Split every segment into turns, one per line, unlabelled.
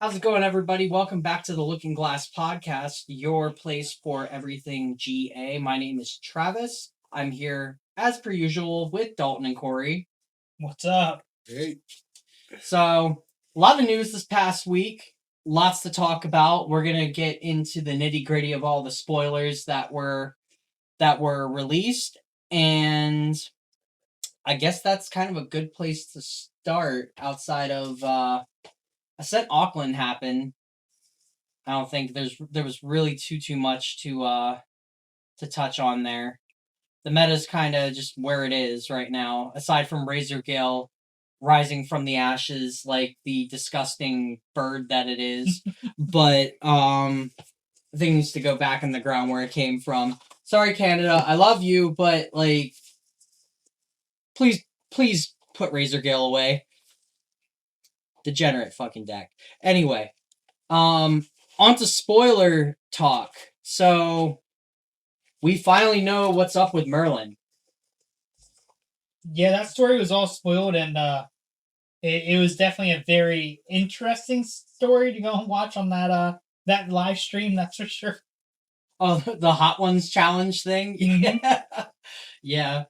How's it going, everybody? Welcome back to the Looking Glass Podcast, your place for everything GA. My name is Travis. I'm here, as per usual, with Dalton and Corey.
What's up?
Hey.
So, a lot of news this past week. Lots to talk about. We're gonna get into the nitty gritty of all the spoilers that were released, and I guess that's kind of a good place to start. Outside of I said Auckland happened. I don't think there was really too much to touch on there. The meta's kind of just where it is right now, aside from Razor Gale rising from the ashes like the disgusting bird that it is. But I think it needs to go back in the ground where it came from. Sorry, Canada, I love you, but like, please put Razor Gale away. Degenerate fucking deck. Anyway, on to spoiler talk. So we finally know what's up with Merlin.
Yeah, that story was all spoiled, and it was definitely a very interesting story to go and watch on that live stream. That's for sure.
Oh, the Hot Ones challenge thing.
Mm-hmm.
Yeah.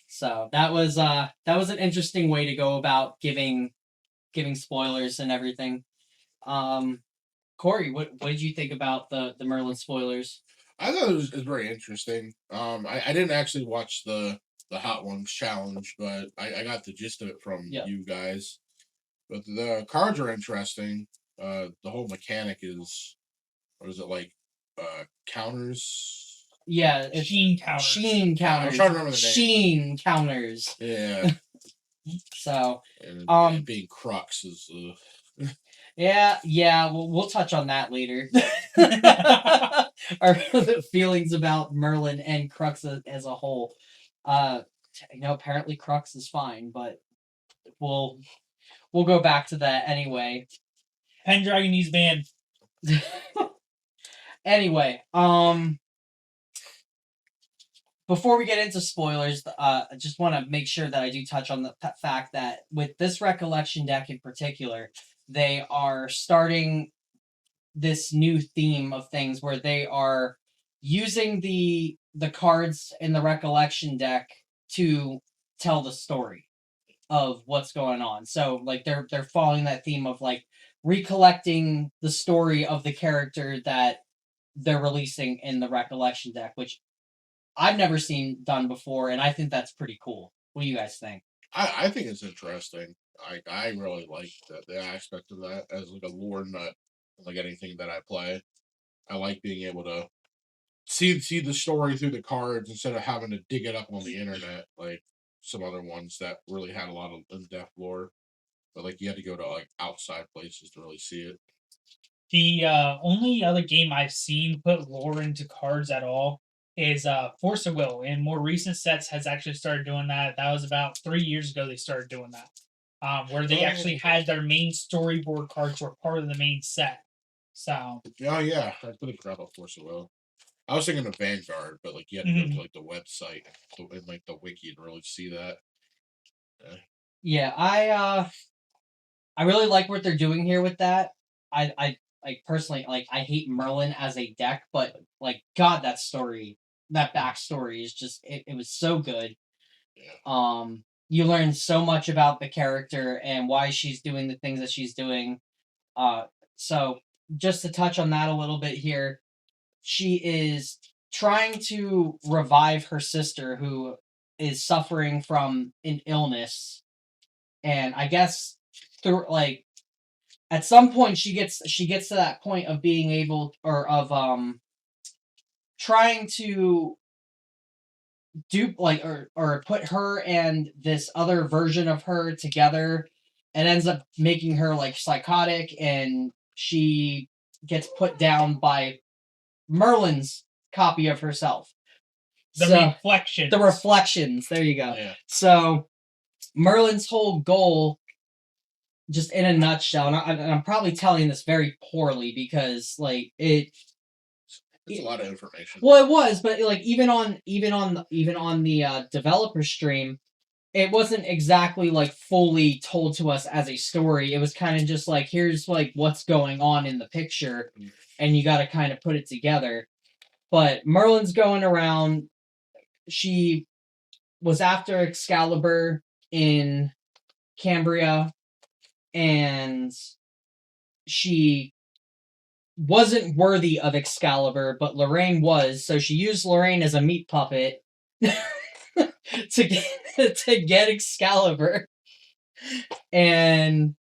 So that was an interesting way to go about giving spoilers and everything. Corey, what did you think about the Merlin spoilers?
I thought it was very interesting. I didn't actually watch the Hot Ones challenge, but I got the gist of it from you guys. But the cards are interesting. The whole mechanic is, what is it, like counters?
Yeah,
Sheen counters.
Sheen counters.
I'm trying to remember the name.
Sheen counters.
Yeah.
So,
and being crux is.
Yeah. We'll touch on that later. Our feelings about Merlin and Crux as a whole. Apparently Crux is fine, but we'll go back to that anyway.
Pendragon needs banned.
Anyway, before we get into spoilers, I just want to make sure that I do touch on the fact that with this recollection deck in particular, they are starting this new theme of things where they are using the cards in the recollection deck to tell the story of what's going on. So like they're following that theme of like recollecting the story of the character that they're releasing in the recollection deck, which I've never seen done before, and I think that's pretty cool. What do you guys think?
I think it's interesting. I really like the aspect of that as like a lore nut, like anything that I play. I like being able to see the story through the cards instead of having to dig it up on the internet like some other ones that really had a lot of in-depth lore. But like you had to go to like outside places to really see it.
The only other game I've seen put lore into cards at all is Force of Will. In more recent sets has actually started doing that. That was about 3 years ago they started doing that. Where they actually had their main storyboard cards were part of the main set. So.
Oh yeah, I really forgot about Force of Will. I was thinking of Vanguard, but like you had to go to like the website and like the wiki to really see that.
Yeah, I really like what they're doing here with that. I like personally like I hate Merlin as a deck, but like God, that backstory is just it was so good.
Yeah.
You learn so much about the character and why she's doing the things that she's doing. So just to touch on that a little bit here, she is trying to revive her sister who is suffering from an illness, and I guess through like at some point she gets to that point of being able trying to do like or put her and this other version of her together, and ends up making her like psychotic, and she gets put down by Merlin's copy of herself.
Reflections.
The reflections. There you go.
Yeah.
So Merlin's whole goal, just in a nutshell, and I'm probably telling this very poorly because like it's
a lot of information.
Well, it was, but like even on the developer stream, it wasn't exactly like fully told to us as a story. It was kind of just like, here's like what's going on in the picture, and you got to kind of put it together. But Merlin's going around. She was after Excalibur in Cambria, and she wasn't worthy of Excalibur, but Lorraine was, so she used Lorraine as a meat puppet to get Excalibur. And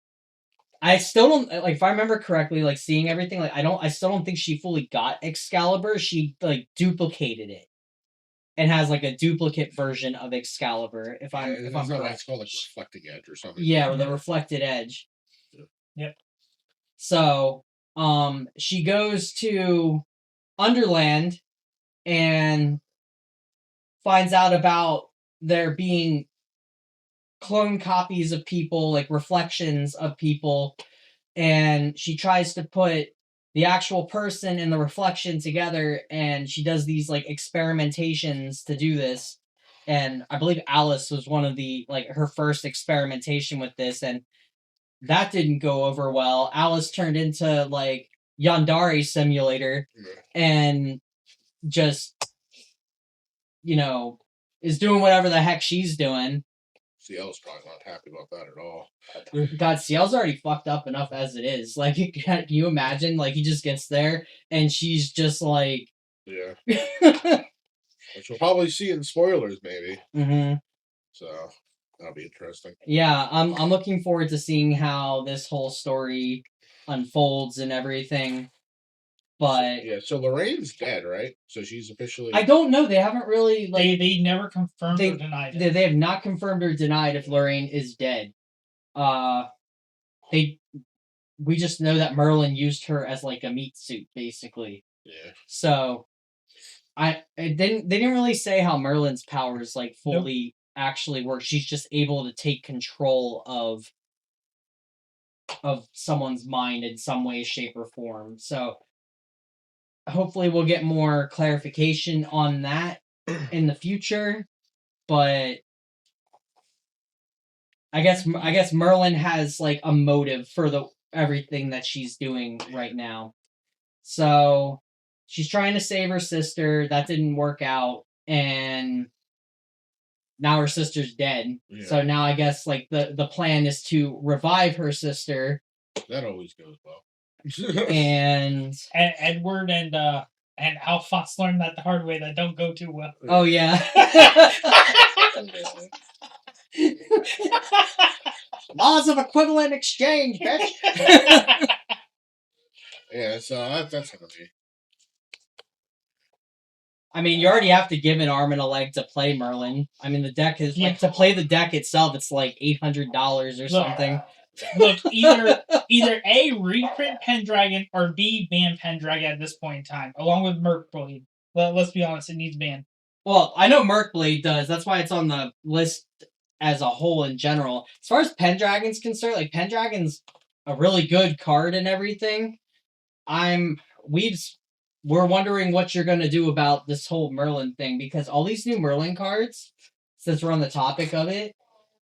I still don't like, if I remember correctly, like seeing everything, like I still don't think she fully got Excalibur. She like duplicated it and has like a duplicate version of Excalibur. If I'm correct,
it's called like reflecting edge or something.
Yeah, or the reflected edge.
Yep.
So, she goes to Underland and finds out about there being clone copies of people, like reflections of people, and she tries to put the actual person and the reflection together, and she does these like experimentations to do this. And I believe Alice was one of the like her first experimentation with this, and that didn't go over well. Alice turned into like Yandere Simulator and just, is doing whatever the heck she's doing.
CL's probably not happy about that at all.
God, CL's already fucked up enough as it is. Like, can you imagine? Like, he just gets there and she's just like,
yeah. Which we'll probably see in spoilers, maybe.
Mm-hmm.
So that'll be interesting.
Yeah, I'm looking forward to seeing how this whole story unfolds and everything. But
so Lorraine's dead, right? So she's officially.
I don't know. They haven't really like
they never confirmed or denied it.
They have not confirmed or denied if Lorraine is dead. We just know that Merlin used her as like a meat suit, basically.
Yeah.
So they didn't really say how Merlin's powers like fully actually work. She's just able to take control of someone's mind in some way, shape, or form. So hopefully we'll get more clarification on that in the future. But I guess Merlin has like a motive for everything that she's doing right now. So she's trying to save her sister. That didn't work out, and now her sister's dead. Yeah. So now I guess like the plan is to revive her sister.
That always goes well.
and Edward and Alphonse learned that the hard way. That don't go too well.
Oh yeah. Laws of equivalent exchange, bitch.
Yeah, so that's gonna be.
I mean, you already have to give an arm and a leg to play Merlin. I mean, the deck is like to play the deck itself. It's like $800 or something.
Look, either A, reprint Pendragon, or B, ban Pendragon at this point in time, along with Merkblade. Let's be honest, it needs banned.
Well, I know Merkblade does. That's why it's on the list as a whole in general. As far as Pendragon's concerned, like Pendragon's a really good card and everything. We're wondering what you're gonna do about this whole Merlin thing, because all these new Merlin cards, since we're on the topic of it,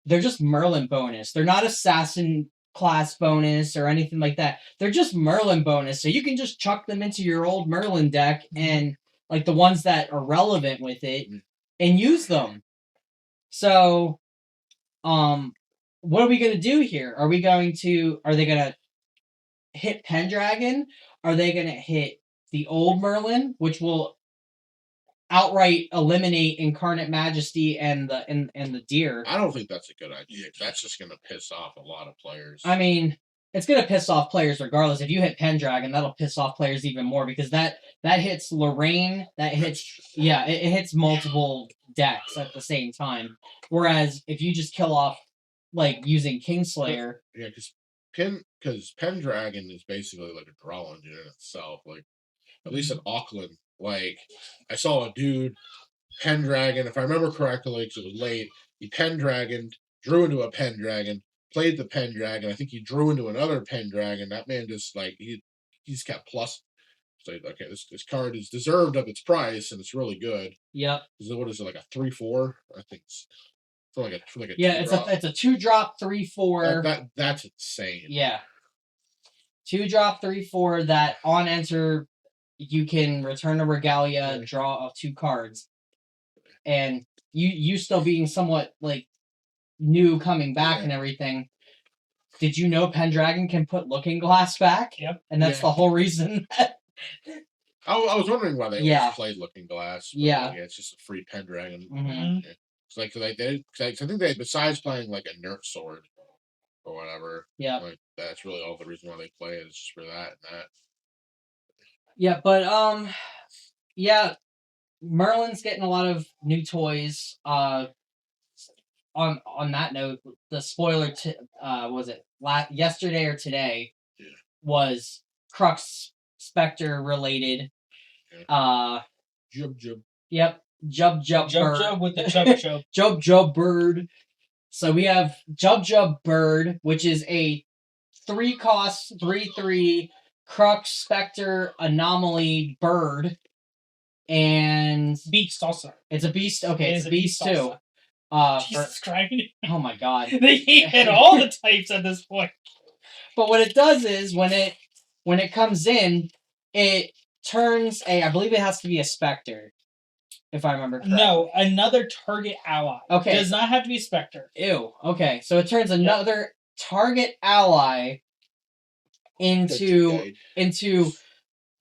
they're just Merlin bonus. They're not assassin class bonus or anything like that. They're just Merlin bonus. So you can just chuck them into your old Merlin deck and like the ones that are relevant with it and use them. So, what are we going to do here? Are they going to hit Pendragon? Are they going to hit the old Merlin, which will outright eliminate Incarnate Majesty and the deer?
I don't think that's a good idea. That's just going to piss off a lot of players.
I mean, it's going to piss off players regardless. If you hit Pendragon, that'll piss off players even more, because that hits Lorraine. That hits it hits multiple decks at the same time. Whereas if you just kill off like using Kingslayer,
because Pendragon is basically like a draw engine in itself. Like at least in Auckland, like I saw a dude Pendragon, if I remember correctly, because it was late, he Pendragoned, drew into a Pendragon, played the Pendragon. I think he drew into another Pendragon. That man just like he's kept plus. So okay, this card is deserved of its price and it's really good.
Yep.
What is it, like a 3/4? I think it's for like a
Yeah, it's
two-drop.
a 2-drop 3/4.
That's insane.
Yeah. 2-drop 3/4 that on enter you can return a regalia, draw 2 cards. And you still being somewhat like new coming back and everything. Did you know Pendragon can put Looking Glass back?
Yep.
And that's the whole reason.
I was wondering why they always played Looking Glass. But
Yeah.
It's just a free Pendragon.
Mm-hmm.
Yeah. It's like I think they, besides playing like a Nert Sword or whatever, like that's really all the reason why they play it is just for that and that.
Yeah, but Merlin's getting a lot of new toys. On that note, the spoiler was it yesterday or today was Crux Spectre related.
Jub.
Yep. Jub Bird.
With the Chub.
Jub Bird. So we have Jub Bird, which is a 3-cost 3/3 Crux Spectre Anomaly Bird. And
Beast also.
It's a beast. Okay, it's a beast too.
Jesus Christ.
Oh my god.
They hit all the types at this point.
But what it does is when it comes in, it turns I believe it has to be a Spectre, if I remember correctly.
No, another target ally.
Okay.
Does not have to be a Spectre.
Ew. Okay, so it turns another target ally into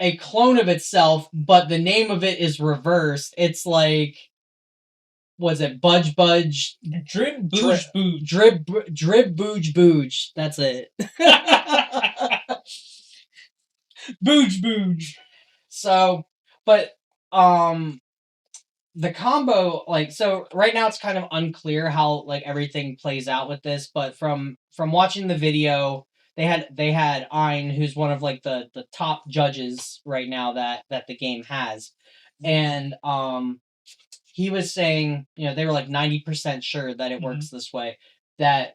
a clone of itself, but the name of it is reversed. It's like, was it Budge?
Drib Booge.
Drib Booge. That's it.
Booge.
So, but the combo, like, so right now it's kind of unclear how like everything plays out with this, but from watching the video, they had Ein, who's one of like the top judges right now that the game has, and he was saying, they were like 90% sure that it works this way, that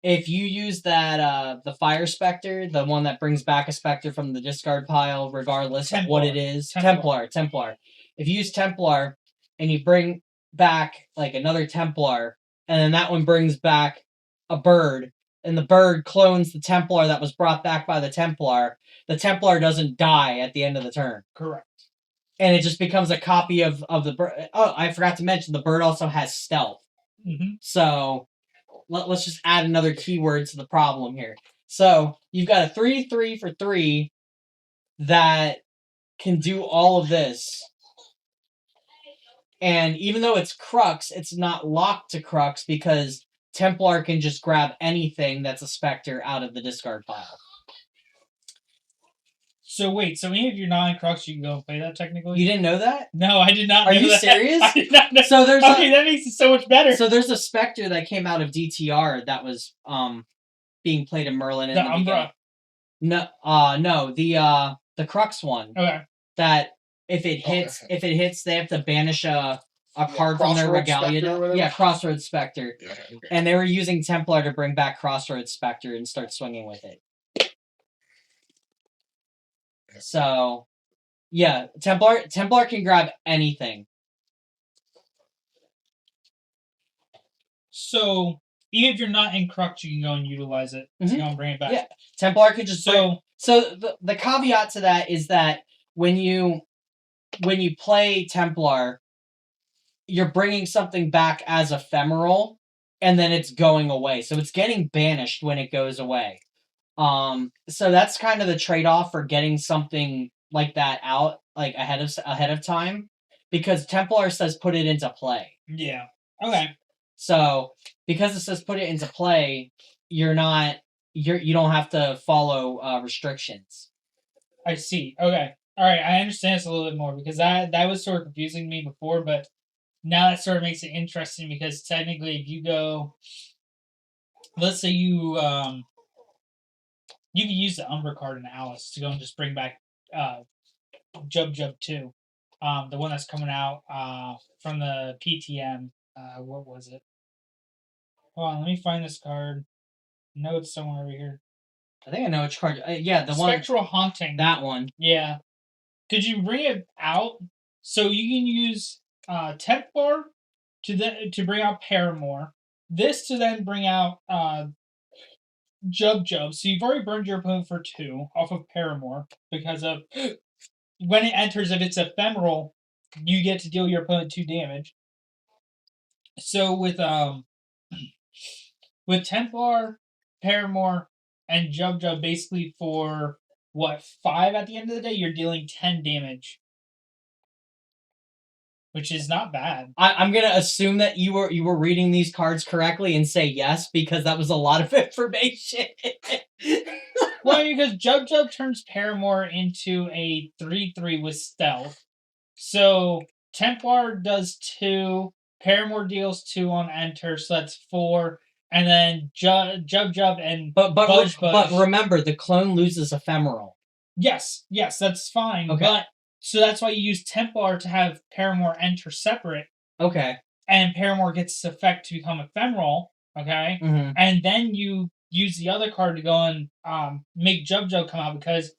if you use that the Fire Spectre, the one that brings back a Spectre from the discard pile regardless of what it is, Templar. If you use Templar and you bring back like another Templar, and then that one brings back a bird, and the bird clones the Templar that was brought back by the Templar doesn't die at the end of the turn.
Correct.
And it just becomes a copy of the bird. Oh, I forgot to mention the bird also has stealth.
Mm-hmm.
So let's just add another keyword to the problem here. So you've got a 3/3 for 3 that can do all of this. And even though it's Crux, it's not locked to Crux because Templar can just grab anything that's a Spectre out of the discard pile.
So wait, so even if you're not in Crux, you can go and play that technically?
You didn't know that?
No, I did not know that.
Are you serious?
I did not know.
So there's
that makes it so much better.
So there's a Spectre that came out of DTR that was being played in Merlin in the
Umbra.
No, the Crux one.
Okay.
That if it hits, they have to banish a card from their regalia. Yeah, Crossroads Spectre.
Yeah, okay.
And they were using Templar to bring back Crossroads Spectre and start swinging with it. So, yeah, Templar can grab anything.
So, even if you're not in Crux, you can go and utilize it to go and bring it back.
Yeah, Templar could just... So the caveat to that is that when you play Templar, you're bringing something back as ephemeral, and then it's going away. So it's getting banished when it goes away. So that's kind of the trade-off for getting something like that out like ahead of time, because Templar says put it into play.
Yeah. Okay.
So because it says put it into play, you don't have to follow restrictions.
I see. Okay. All right. I understand this a little bit more because that was sort of confusing me before, but now that sort of makes it interesting because technically, if you go, let's say you can use the Umbra card in Alice to go and just bring back Jub 2, the one that's coming out from the PTM. What was it? Hold on, let me find this card. No, it's somewhere over here.
I think I know which card. Yeah, the
Spectral Haunting.
That one.
Yeah. Could you bring it out so you can use Templar to bring out Paramore. This to then bring out Jub Jub. So you've already burned your opponent for 2 off of Paramore because of when it enters, if it's ephemeral, you get to deal your opponent 2 damage. So with Templar, Paramore, and Jub Jub, basically for 5 at the end of the day, you're dealing 10 damage, which is not bad.
I'm gonna assume that you were reading these cards correctly and say yes, because that was a lot of information.
Well, because Jub Jub turns Paramore into a 3/3 with stealth. So Templar does 2, Paramore deals 2 on enter, so that's 4, and then Jub Jub and
but remember, the clone loses ephemeral.
Yes, that's fine.
Okay.
But so that's why you use Templar to have Paramore enter separate.
Okay.
And Paramore gets its effect to become ephemeral. Okay.
Mm-hmm.
And then you use the other card to go and make Jub Jub come out, because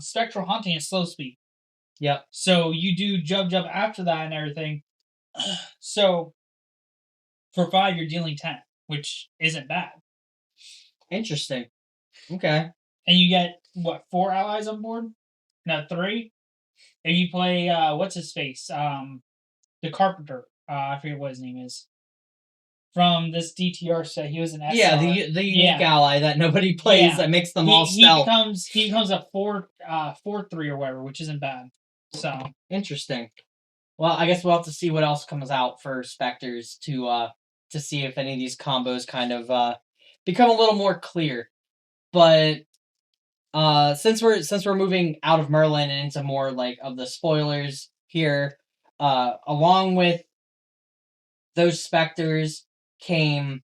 Spectral Haunting is slow speed.
Yep.
So you do Jub Jub after that and everything. So for 5, you're dealing 10, which isn't bad.
Interesting. Okay.
And you get 4 allies on board? No, 3. If you play what's his face, the Carpenter. I forget what his name is. From this DTR set, he was an SR.
Yeah, the unique ally that nobody plays, that makes them all stealth.
He becomes a 4/3 or whatever, which isn't bad. So
interesting. Well, I guess we'll have to see what else comes out for Spectres to see if any of these combos kind of become a little more clear. But since we're moving out of Merlin and into more like of the spoilers here, along with those Spectres came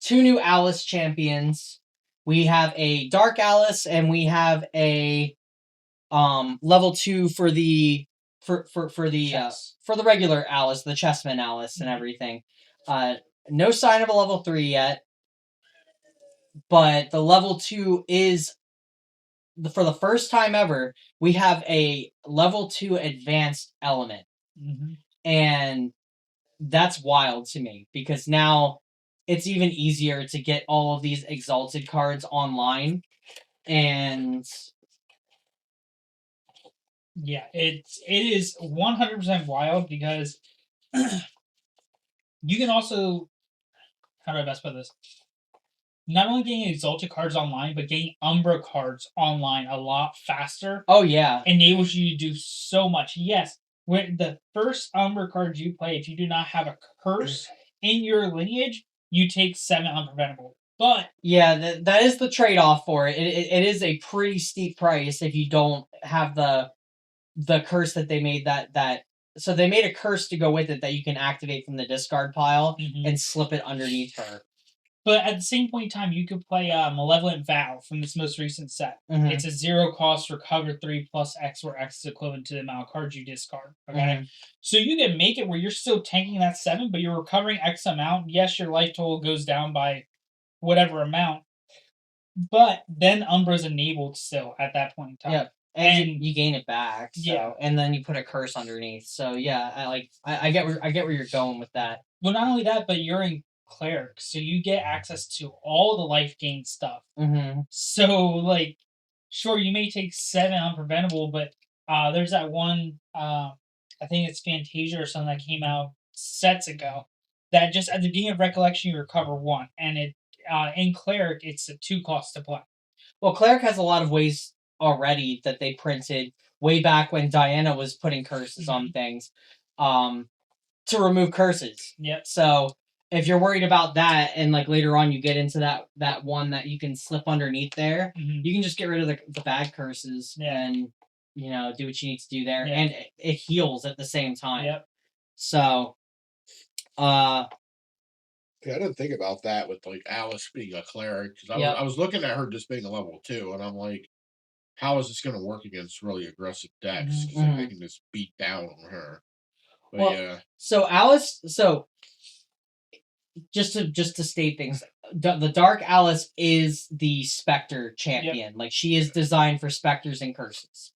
2 new Alice champions. We have a Dark Alice and we have a level 2 for the regular Alice, the Chessman Alice and everything. No sign of a level 3 yet, but the level 2 is, for the first time ever, we have a level 2 advanced element.
Mm-hmm.
And that's wild to me, because now it's even easier to get all of these exalted cards online. And
yeah, it is 100% wild, because you can also, how do I best put this? Not only getting exalted cards online, but getting Umbra cards online a lot faster.
Oh yeah,
enables you to do so much. Yes, when the first Umbra cards you play, if you do not have a curse in your lineage, you take 7 unpreventable. But
yeah, that is the trade-off for it. It is a pretty steep price if you don't have the curse that they made. So they made a curse to go with it that you can activate from the discard pile and slip it underneath her.
But at the same point in time, you could play Malevolent Vow from this most recent set.
Mm-hmm.
It's a 0 cost for cover 3 plus X, where X is equivalent to the amount of cards you discard. Okay,
Mm-hmm.
So you can make it where you're still tanking that 7, but you're recovering X amount. Yes, your life total goes down by whatever amount, but then Umbra's enabled still at that point in time.
Yeah, and you gain it back. So,
yeah,
and then you put a curse underneath. So yeah, I get where you're going with that.
Well, not only that, but you're in Cleric, so you get access to all the life gain stuff.
Mm-hmm.
So, sure, you may take 7 unpreventable, but there's that one, I think it's Fantasia or something that came out sets ago, that just at the beginning of Recollection you recover 1, and it in Cleric it's a 2 cost to play.
Well, Cleric has a lot of ways already that they printed way back when Diana was putting curses on things, to remove curses.
Yep.
So if you're worried about that, and later on you get into that one that you can slip underneath there, you can just get rid of the bad curses and do what you need to do there, and it heals at the same time.
Yep.
So,
yeah, I didn't think about that with Alice being a cleric, because I was looking at her just being a level 2, and I'm like, how is this going to work against really aggressive decks? Because they can just beat down on her. But
so Alice, just to state things, the Dark Alice is the Spectre champion. She is designed for Spectres and curses.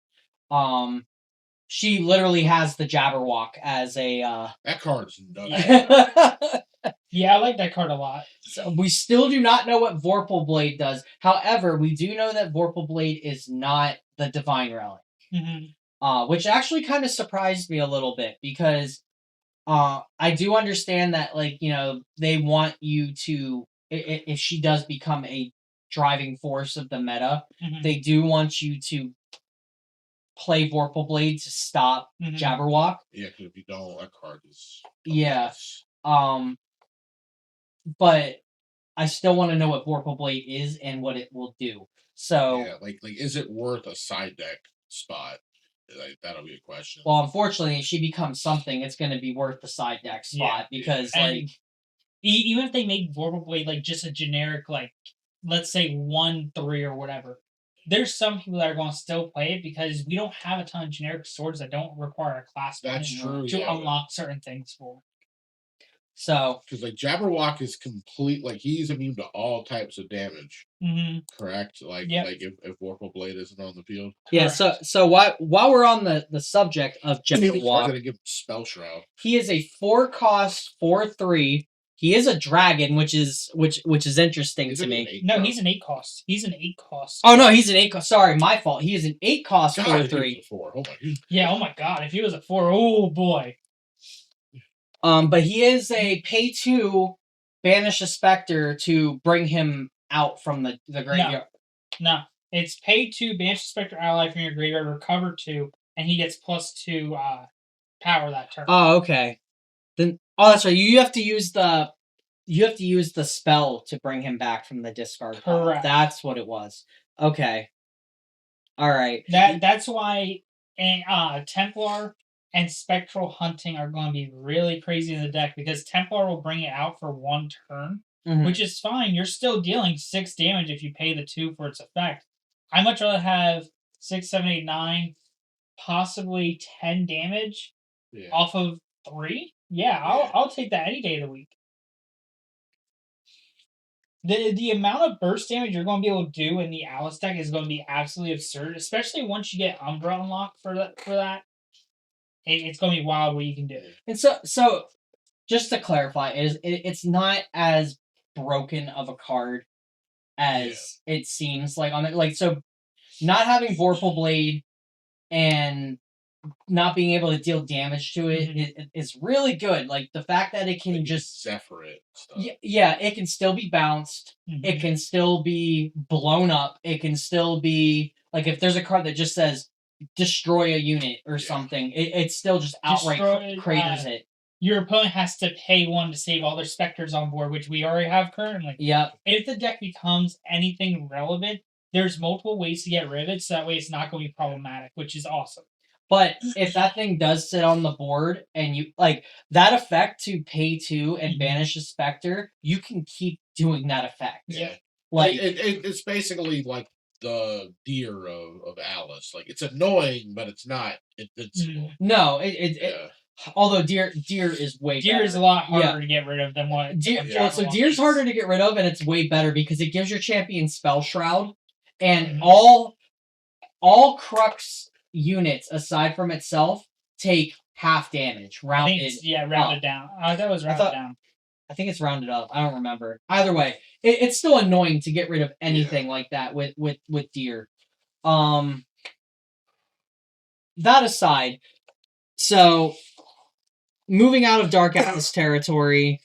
she literally has the Jabberwock as a.
That card's nuts.
Yeah, I like that card a lot.
So we still do not know what Vorpal Blade does. However, we do know that Vorpal Blade is not the Divine Relic. Which actually kind of surprised me a little bit because I do understand that, like, you know, they want you to, if she does become a driving force of the meta, they do want you to play Vorpal Blade to stop Jabberwock.
Yeah, because if you don't, that card is...
Yeah. But I still want to know what Vorpal Blade is and what it will do. So
yeah, like is it worth a side deck spot? Like, that'll be a question.
Well, unfortunately, if she becomes something, it's going to be worth the side deck spot because, like,
even if they make Vorpal Blade like just a generic, like, let's say 1/3 or whatever, there's some people that are going to still play it because we don't have a ton of generic swords that don't require a class to unlock certain things for.
So,
because like Jabberwock is complete, like he's immune to all types of damage. Correct. Like if Vorpal Blade isn't on the field.
Yeah.
Correct.
So while we're on the subject of Jabberwock,
gonna give Spell Shroud.
He is a 4-cost 4/3. He is a dragon, which is interesting to me.
No, he's an 8-cost. He's an 8-cost.
Oh no, he's an 8-cost. Sorry, my fault. He is an 8-cost 4/3.
Yeah. Oh my god. If he was a 4, oh boy.
But he is a pay 2, banish a specter to bring him out from the graveyard.
No, it's pay 2, banish a specter ally from your graveyard, recover 2, and he gets +2 power that turn.
Oh, okay. Then that's right. You have to use the spell to bring him back from the discard pile.
Correct.
That's what it was. Okay. All right.
That's why Templar and Spectral Hunting are going to be really crazy in the deck because Templar will bring it out for 1 turn, which is fine. You're still dealing 6 damage if you pay the 2 for its effect. I'd much rather have 6, 7, 8, 9, possibly 10 damage off of 3. Yeah, I'll take that any day of the week. The amount of burst damage you're going to be able to do in the Alice deck is going to be absolutely absurd, especially once you get Umbra unlocked for that. It's going to be wild what you can do.
And so just to clarify, it's not as broken of a card as it seems like on it. Like, so not having Vorpal Blade and not being able to deal damage to it is really good. Like, the fact that it can just
Zephyr it.
Yeah, it can still be bounced. It can still be blown up. It can still be, like, if there's a card that just says destroy a unit or something, it still just outright craters it.
Your opponent has to pay 1 to save all their specters on board, which we already have currently.
Yep.
If the deck becomes anything relevant, there's multiple ways to get rid of it, so that way it's not going to be problematic, which is awesome.
But if that thing does sit on the board and you, like, that effect to pay 2 and banish a specter, you can keep doing that effect.
Yeah.
Like,
it's basically like the deer of Alice. Like, it's annoying, but it's not invincible.
No, although deer is way better.
Deer is a lot harder to get rid of than what...
So deer's harder to get rid of, and it's way better because it gives your champion Spell Shroud, and all crux units aside from itself take half damage. Rounded
down. That was rounded down.
I think it's rounded up. I don't remember. Either way, it's still annoying to get rid of anything like that with deer. That aside, so moving out of Dark Atlas territory,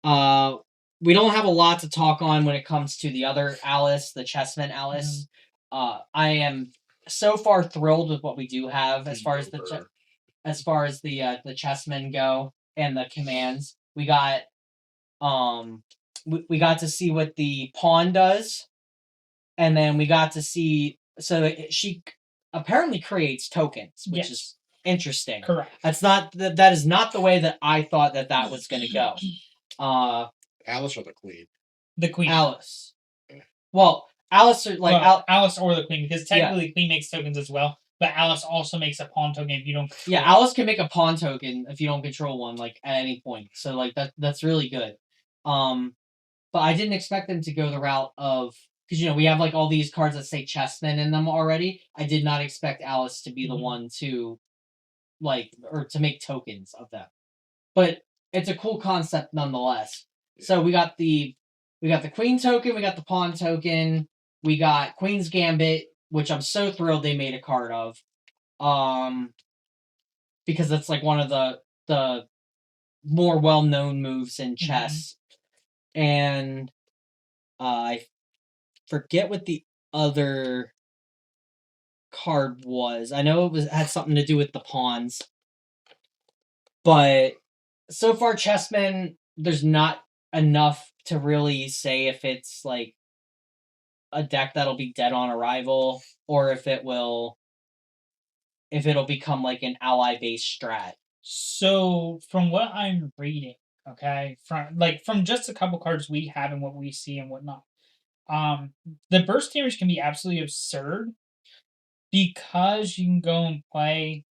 we don't have a lot to talk on when it comes to the other Alice, the Chessman Alice. I am so far thrilled with what we do have as far as the chessmen go and the commands. We got we got to see what the pawn does, and then we got to see she apparently creates tokens, which is interesting.
Correct.
That is not the way that I thought that was going to go.
Alice or the Queen?
The Queen.
Alice. Well, Alice or
Alice or the Queen, because technically the Queen makes tokens as well, but Alice also makes a pawn token if you don't control.
Yeah, Alice can make a pawn token if you don't control one, like, at any point. So, like, that's really good. But I didn't expect them to go the route of, because, we have, like, all these cards that say chessmen in them already. I did not expect Alice to be the one to or to make tokens of them. But it's a cool concept nonetheless. So we got the queen token, we got the pawn token, we got Queen's Gambit, which I'm so thrilled they made a card of. Because it's like one of the more well-known moves in chess. And I forget what the other card was. I know it had something to do with the pawns. But so far, Chessmen, there's not enough to really say if it's like a deck that'll be dead on arrival or if it'll become like an ally-based strat.
So from what I'm reading, okay, from just a couple cards we have and what we see and whatnot, the burst damage can be absolutely absurd because you can go and play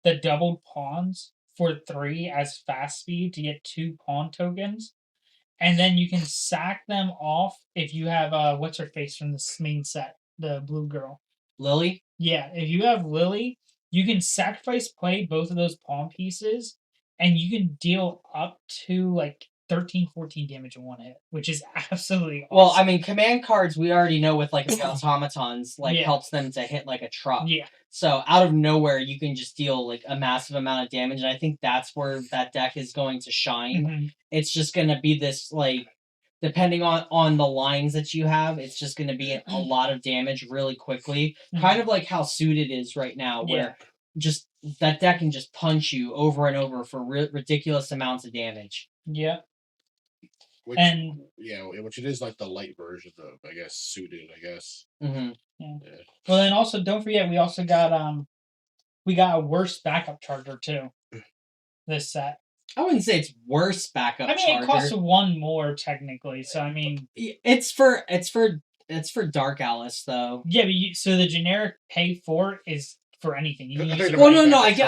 the doubled pawns for 3 as fast speed to get 2 pawn tokens, and then you can sack them off if you have what's her face from the main set, the blue girl,
Lily.
Yeah, if you have Lily, you can sacrifice play both of those pawn pieces, and you can deal up to like 13, 14 damage in one hit, which is absolutely awesome.
Well, I mean, command cards we already know with like the automatons
Yeah.
helps them to hit like a truck.
Yeah.
So out of nowhere, you can just deal like a massive amount of damage, and I think that's where that deck is going to shine.
Mm-hmm.
It's just going to be this like, depending on the lines that you have, it's just going to be a lot of damage really quickly.
Mm-hmm.
Kind of like how Suited is right now, where just that deck can just punch you over and over for ridiculous amounts of damage.
Yeah.
Which it is like the light version of, I guess, Suited, I guess.
Mm-hmm.
Yeah. Well, then also don't forget we also got a worse backup charger too. This set.
I wouldn't say it's worse backup charger.
I mean, it costs 1 more technically, so I mean,
it's for Dark Alice though.
Yeah, but so the generic pay for is for anything. You
I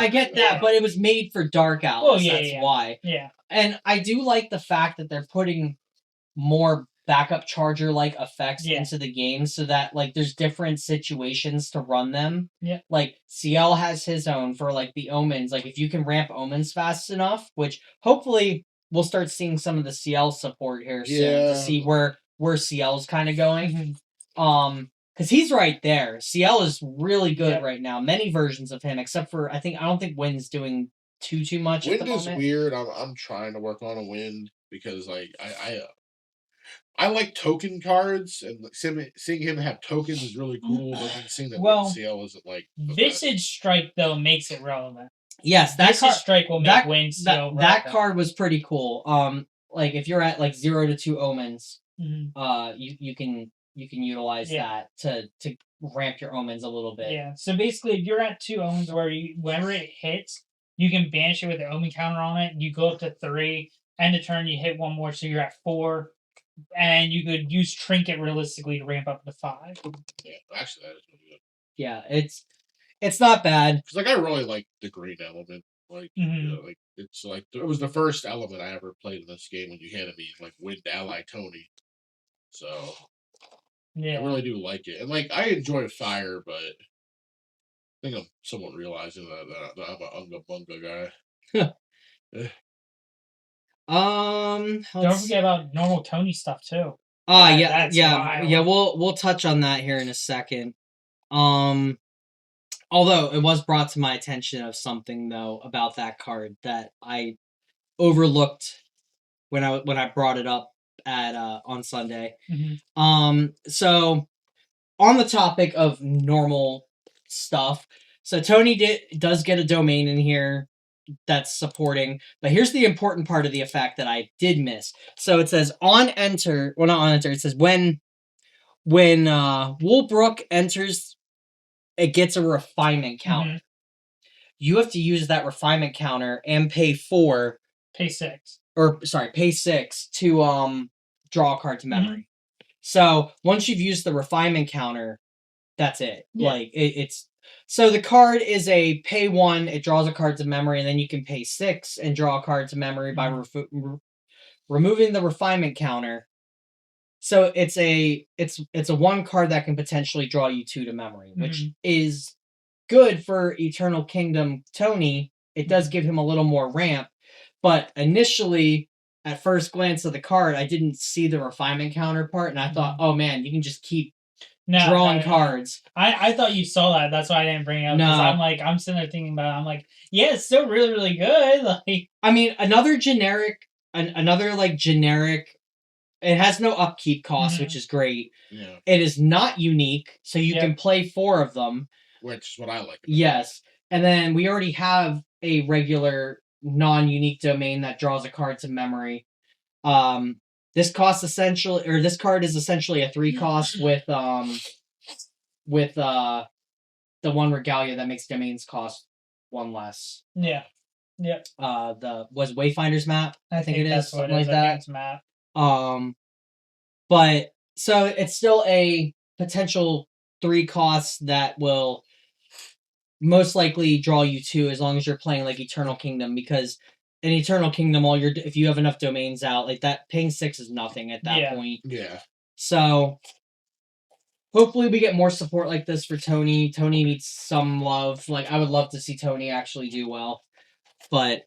get that, but it was made for Dark Alice.
Oh yeah,
that's why.
Yeah.
And I do like the fact that they're putting more backup charger like effects into the game so that like there's different situations to run them.
Yeah.
Like CL has his own for like the omens. Like if you can ramp omens fast enough, which hopefully we'll start seeing some of the CL support here soon to see where CL's kind of going.
Mm-hmm.
Because he's right there. CL is really good right now. Many versions of him, except for I don't think Wind's doing too much.
Wind is weird. I'm trying to work on a Wind because like I like token cards, and seeing him have tokens is really cool. But then seeing that CL isn't like
Visage Strike though makes it relevant.
Yes, that
Visage Strike will make Wind CL.
That card was pretty cool. Like if you're at like 0 to 2 omens, you can utilize that to ramp your omens a little bit.
Yeah. So basically, if you're at 2 omens, whenever it hits, you can banish it with the omen counter on it. You go up to 3. End of turn, you hit 1 more, so you're at 4. And you could use Trinket realistically to ramp up to 5.
Yeah, actually, that is really good.
Yeah, it's not bad.
Because like I really like the green element. Like, like it's like it was the first element I ever played in this game when you handed me like Wind Ally Tony. So I really do like it, and like I enjoy fire, but I think I'm somewhat realizing that I'm an Unga Bunga guy.
Don't forget about normal Tony stuff too.
We'll touch on that here in a second. Although it was brought to my attention of something though about that card that I overlooked when I brought it up at on Sunday. So on the topic of normal stuff, so Tony does get a domain in here that's supporting, but here's the important part of the effect that I did miss. So it says not on enter, it says when Woolbrook enters, it gets a refinement counter. You have to use that refinement counter and pay
6
to draw a card to memory. So once you've used the refinement counter, that's it. Like it's so the card is a pay 1, it draws a card to memory, and then you can pay 6 and draw a card to memory by removing the refinement counter. So it's a 1 card that can potentially draw you 2 to memory, which is good for Eternal Kingdom Tony. it does give him a little more ramp. But initially, at first glance of the card, I didn't see the refinement counterpart, and I thought, oh man, you can just keep drawing cards.
I thought you saw that. That's why I didn't bring it up. Because I'm sitting there thinking about it. I'm like, yeah, it's still really, really good. Like,
I mean, another generic. It has no upkeep cost, which is great.
Yeah.
It is not unique, so you can play 4 of them.
Which is what I like.
Yes. And then we already have a regular non-unique domain that draws a card to memory. This card is essentially a 3 cost with the one regalia that makes domains cost 1 less.
Yeah. Yep.
Was Wayfinder's map? I think it is something like that.
Map.
But so it's still a potential 3 costs that will most likely draw you 2 as long as you're playing like Eternal Kingdom, because in Eternal Kingdom, if you have enough domains out, like that, paying 6 is nothing at that point.
Yeah.
So hopefully we get more support like this for Tony. Tony needs some love. Like, I would love to see Tony actually do well. But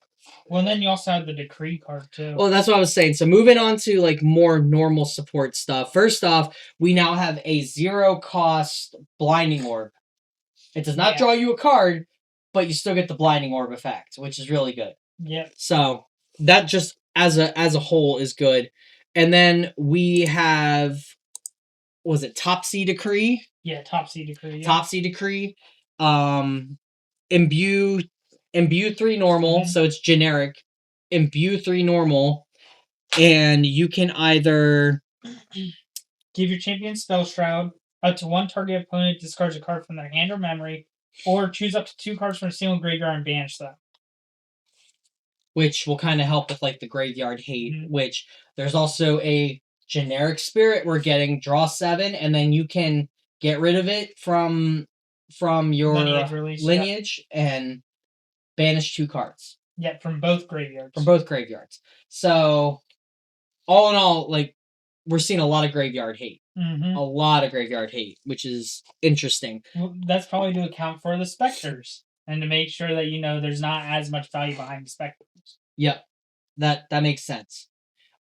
well, then you also have the Decree card too.
Well, that's what I was saying. So moving on to like more normal support stuff. First off, we now have a 0 cost Blinding Orb. It does not draw you a card, but you still get the Blinding Orb effect, which is really good.
Yeah.
So that just as a whole is good. And then we have, was it Topsy Decree?
Yeah, Topsy Decree. Yeah.
Topsy Decree. Imbue 3 normal, so it's generic. Imbue 3 normal, and you can either
give your champion Spell Shroud. Up to 1 target opponent discards a card from their hand or memory, or choose up to 2 cards from a single graveyard and banish them.
Which will kind of help with like the graveyard hate. Which there's also a generic spirit we're getting, draw 7, and then you can get rid of it from your lineage and banish 2 cards.
Yeah, from both graveyards.
So, all in all, like, we're seeing a lot of graveyard hate.
Mm-hmm.
A lot of graveyard hate, which is interesting.
Well, that's probably to account for the specters and to make sure that, there's not as much value behind the specters.
Yep. That makes sense.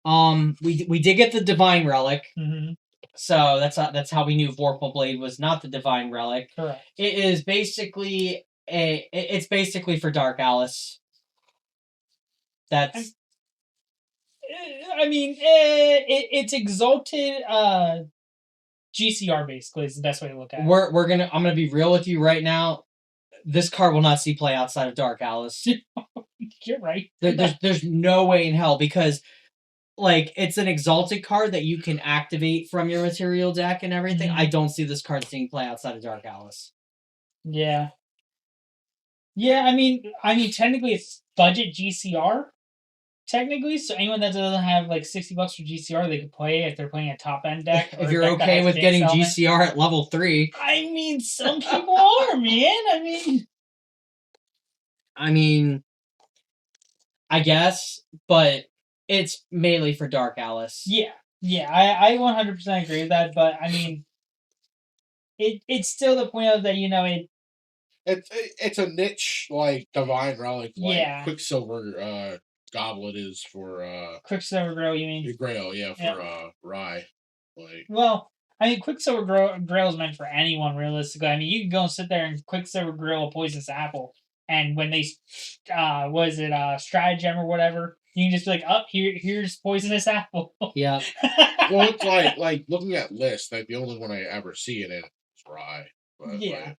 We did get the Divine Relic.
Mm-hmm.
So that's how we knew Vorpal Blade was not the Divine Relic.
Correct.
It is basically it's basically for Dark Alice. That's
it's exalted GCR basically is the best way to look at it.
I'm gonna be real with you right now. This card will not see play outside of Dark Alice.
You're right.
There's no way in hell, because like it's an exalted card that you can activate from your material deck and everything. I don't see this card seeing play outside of Dark Alice.
Yeah. Yeah, I mean technically it's budget GCR. Technically, so anyone that doesn't have like $60 for GCR, they can play if they're playing a top end deck.
If you're okay with getting GCR at level 3.
I mean, some people are, man.
I mean, I guess, but it's mainly for Dark Alice.
Yeah, I 100% agree with that, but I mean, it's still the point of that,
it's a niche like Divine Relic, like Quicksilver Goblet is for
Quicksilver Grail, you mean?
Grail, for Rye. Like,
well, I mean, Quicksilver Grail is meant for anyone, realistically. I mean, you can go and sit there and Quicksilver Grail a Poisonous Apple, and when they, Stratagem or whatever, you can just be like, here's Poisonous Apple.
Yeah.
Well, it's like looking at lists, like the only one I ever see it in is Rye. But,
yeah.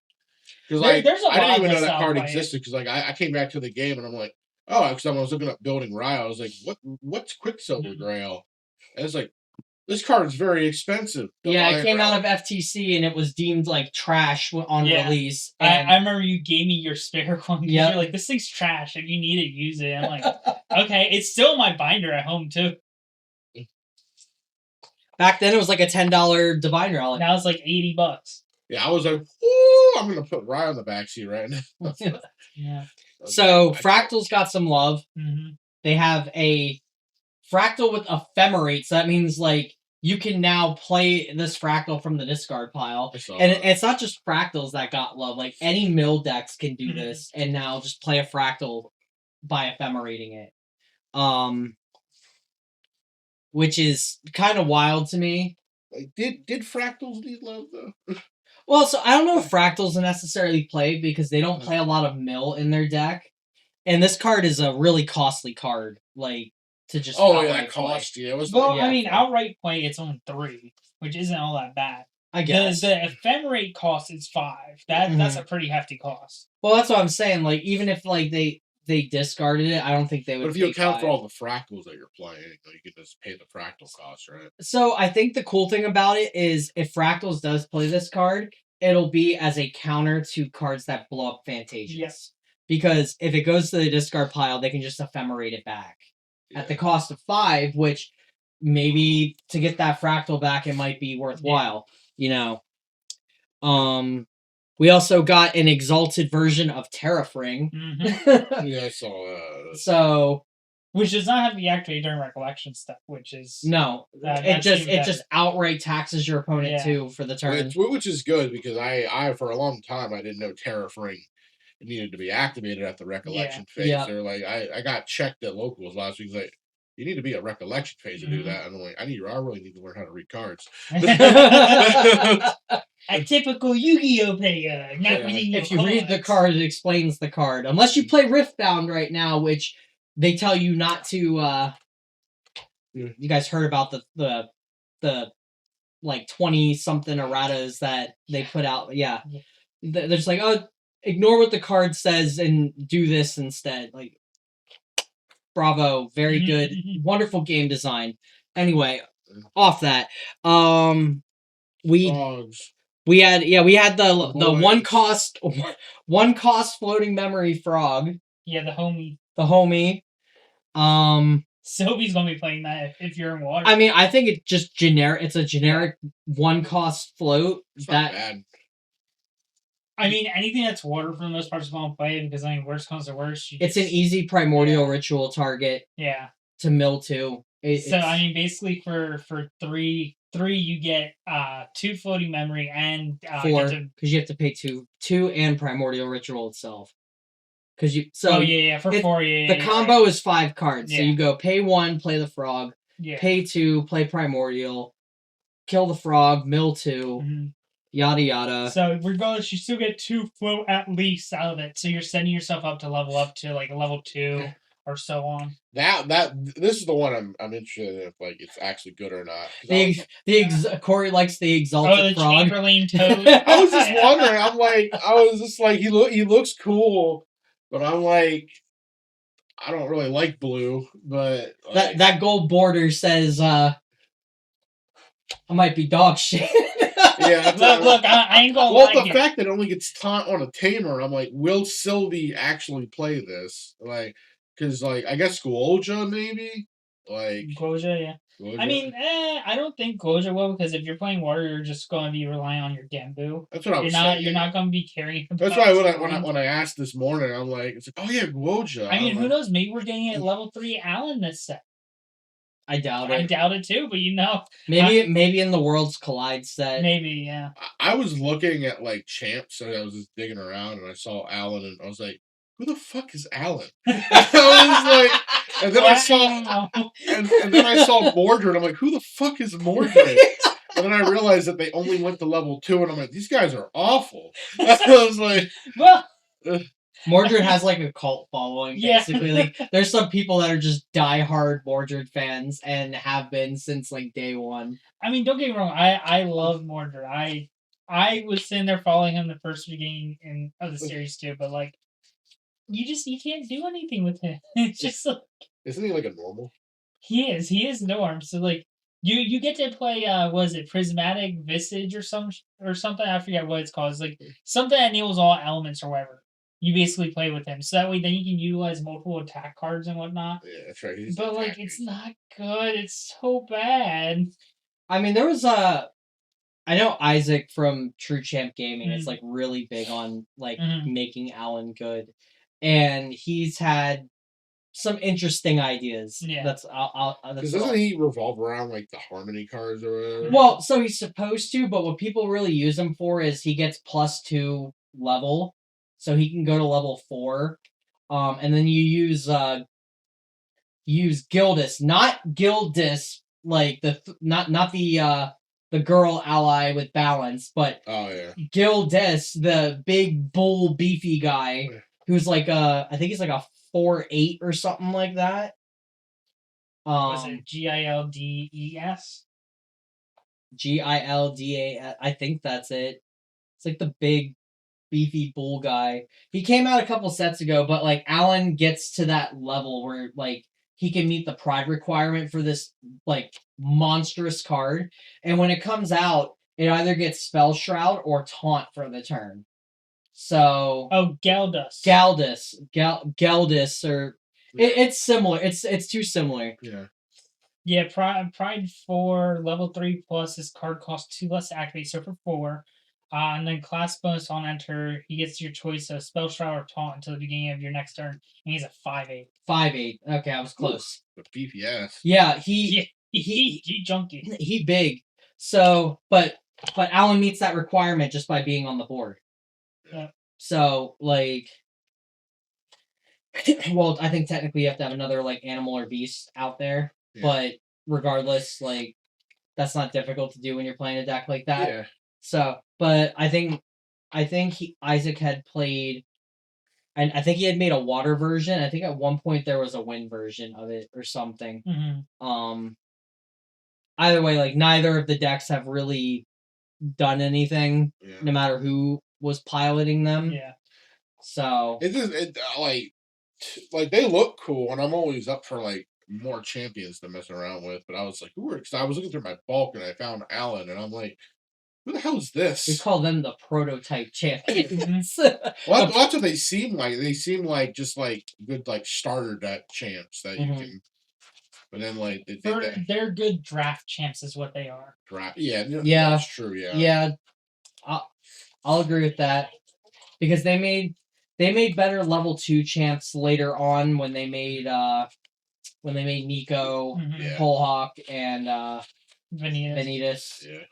Because I didn't even know that card existed, because like I came back to the game and I'm like, oh, because I was looking up building Rye, I was like, what's Quicksilver Grail? And it's like, this card is very expensive.
Yeah, it came out of FTC and it was deemed like trash on release.
And I remember you gave me your spare one. Yeah. You're like, this thing's trash. If you need it, use it. I'm like, okay, it's still in my binder at home too.
Back then it was like a $10 Divine Relic.
Now it's like $80.
Yeah, I was like, ooh, I'm gonna put Rye on the backseat right now.
Yeah.
So Fractal's got some love.
Mm-hmm.
They have a Fractal with Ephemerate, so that means like you can now play this Fractal from the discard pile. And it's not just Fractals that got love. Like any mill decks can do this, and now just play a Fractal by ephemerating it. Which is kind of wild to me.
Like, did fractals need love though?
Well, so I don't know if fractals necessarily play because they don't play a lot of mill in their deck, and this card is a really costly card. Like to just
That cost. Yeah, it was.
Well,
yeah,
I mean, outright play it's on 3, which isn't all that bad.
I guess
The ephemerate cost is 5. That's a pretty hefty cost.
Well, that's what I'm saying. Like even if like they discarded it, I don't think they would.
But if you account
5.
for all the fractals that you're playing, you can just pay the fractal cost, right?
So I think the cool thing about it is if Fractals does play this card, it'll be as a counter to cards that blow up Fantasias.
Yes.
Because if it goes to the discard pile, they can just ephemerate it back at the cost of 5, which maybe to get that Fractal back, it might be worthwhile. You know. We also got an exalted version of Terrafring.
Mm-hmm.
Yeah, I saw that.
So.
Which does not have the activate during recollection stuff, which is
no. It just outright taxes your opponent too for the turn,
which is good because I for a long time I didn't know Terrafring needed to be activated at the recollection phase.
Yeah.
They're like I got checked at locals last week. Like you need to be at recollection phase to do that, and I'm like I really need to learn how to read cards.
A typical Yu-Gi-Oh player.
If you read the card, it explains the card. Unless you play Riftbound right now, which they tell you not to. You guys heard about the like 20-something erratas that they put out? Yeah, they're just like, oh, ignore what the card says and do this instead. Like, bravo, very good, wonderful game design. Anyway, off that, we had the one cost floating memory frog.
Yeah, the homie. Sylvie's gonna be playing that if you're in water.
I mean, I think it's just generic. It's a generic one cost float.
It's not bad.
I mean, anything that's water for the most part is going to play because I mean, worst comes to worst.
It's an easy primordial ritual target.
Yeah.
To mill to.
I mean, basically for three you get 2 floating memory and
4 because you have to pay 2 and primordial ritual itself. Because you for 4 the combo is 5 cards, so you go pay 1, play the frog, pay 2, play primordial, kill the frog, mill 2, yada yada.
So regardless, you still get 2 float at least out of it. So you're setting yourself up to level up to like a level 2 or so on.
This is the one I'm interested in if like it's actually good or not.
Corey likes the exalted frog.
Chamberlain Toad.
I was just wondering. He looks cool. But I'm like, I don't really like blue, but
like, that gold border says I might be dog shit.
Yeah,
look, I ain't gonna lie.
Well, the fact that it only gets taught on a tamer, I'm like, will Sylvie actually play this? Like, because like I guess Goja maybe, like
Goja, yeah. Goja. I mean, I don't think Goja will because if you're playing water, you're just going to be relying on your Gambu.
That's what I was saying.
You're not going to be carrying.
That's why when I asked this morning, I'm like, it's like, oh yeah, Goja.
I mean, who knows? Maybe we're getting it level 3 Alan this set.
I doubt it.
I doubt it too, but you know,
maybe in the Worlds Collide set.
Maybe, yeah.
I was looking at like champs, so I was just digging around, and I saw Alan, and I was like, who the fuck is Alan? I was like. And then I saw Mordred. I'm like, who the fuck is Mordred? And then I realized that they only went to level 2, and I'm like, these guys are awful. I was like,
well,
Mordred has like a cult following, basically. Like, there's some people that are just diehard Mordred fans and have been since like day 1.
I mean, don't get me wrong. I love Mordred. I was sitting there following him the first beginning of the series too, but like. You can't do anything with him. It's just like
isn't he like a normal?
He is norm. So like you get to play was it Prismatic Visage or something? I forget what it's called. It's like something that enables all elements or whatever. You basically play with him. So that way then you can utilize multiple attack cards and whatnot.
Yeah, that's right.
But like it's not good. It's so bad.
I mean there was I know Isaac from True Champ Gaming is like really big on like making Alan good. And he's had some interesting ideas.
Yeah.
That's
doesn't he revolve around like the harmony cards or whatever?
Well, so he's supposed to, but what people really use him for is he gets +2 level, so he can go to level 4. And then you use Gildis, not Gildis, like not the girl ally with balance, but
Oh yeah.
Gildis, the big bull beefy guy who's like I think he's like a 4/8 or something like that.
Was it Gildes?
Gilda, I think that's it. It's like the big beefy bull guy. He came out a couple sets ago, but like Alan gets to that level where like he can meet the pride requirement for this like monstrous card, and when it comes out, it either gets Spell Shroud or Taunt for the turn. So
Oh, Galdus.
Geldis, or it's similar. It's too similar.
Yeah.
Yeah, Pride 4, level 3 plus, his card costs 2 less to activate, so for 4. And then class bonus on enter, he gets your choice of Spell Shroud or Taunt until the beginning of your next turn, and he's a 5/8.
5/8. Okay, I was close.
The beefy ass.
Yeah,
he junky.
He big. So, but Alan meets that requirement just by being on the board.
Yeah.
So, like, well, I think technically you have to have another like animal or beast out there, but regardless, like, that's not difficult to do when you're playing a deck like that.
Yeah.
So, but I think Isaac had played, and I think he had made a water version. I think at one point there was a wind version of it or something.
Mm-hmm.
Either way, like neither of the decks have really done anything, no matter who was piloting them.
Yeah.
So
it just like they look cool, and I'm always up for like more champions to mess around with. But I was like, because I was looking through my bulk and I found Alan, and I'm like, who the hell is this?
We call them the prototype champions.
Well, that's what they seem like. They seem like just like good like starter deck champs that you can. But then like
they're good draft champs is what they are.
Draft, yeah, that's true.
Yeah, I'll agree with that, because they made better level 2 champs later on when they made Nico, Polhawk, and Vanitas.
Yeah.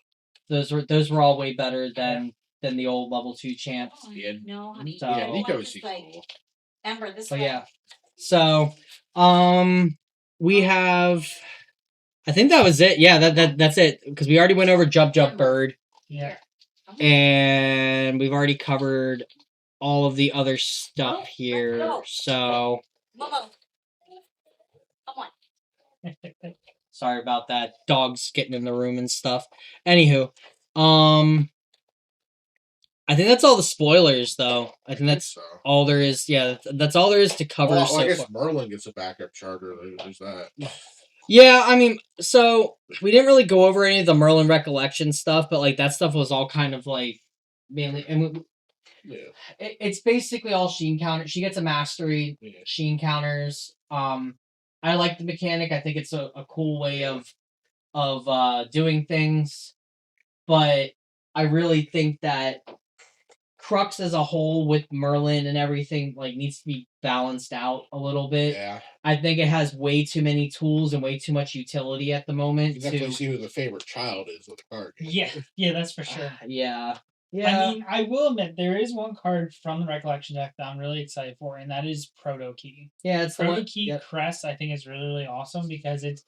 Those were all way better than the old level 2 champs.
Yeah.
No, honey.
So,
yeah, Nico is
like,
cool.
Ember, this
So
way.
yeah. So we have, I think that was it. Yeah, that's it, because we already went over Jump Bird.
Yeah.
And we've already covered all of the other stuff here. So
Momo. Come on.
sorry about that. Dogs getting in the room and stuff. Anywho, I think that's all the spoilers, though. I think that's all there is. Yeah, that's all there is to cover.
Well,
so
I guess
far.
Merlin gets a backup charter. There's that.
Yeah, I mean, so we didn't really go over any of the Merlin recollection stuff, but like that stuff was all kind of like mainly, and it's basically all Sheen counters. She gets a mastery, Sheen counters. I like the mechanic. I think it's a cool way of doing things, but I really think that Crux as a whole with Merlin and everything like needs to be balanced out a little bit.
Yeah.
I think it has way too many tools and way too much utility at the moment.
You definitely see who the favorite child is with the card.
Yeah, that's for sure.
Yeah.
I mean, I will admit there is one card from the Recollection deck that I'm really excited for, and that is Proto Key.
Yeah, it's
Proto Key Crest. I think is really, really awesome because it's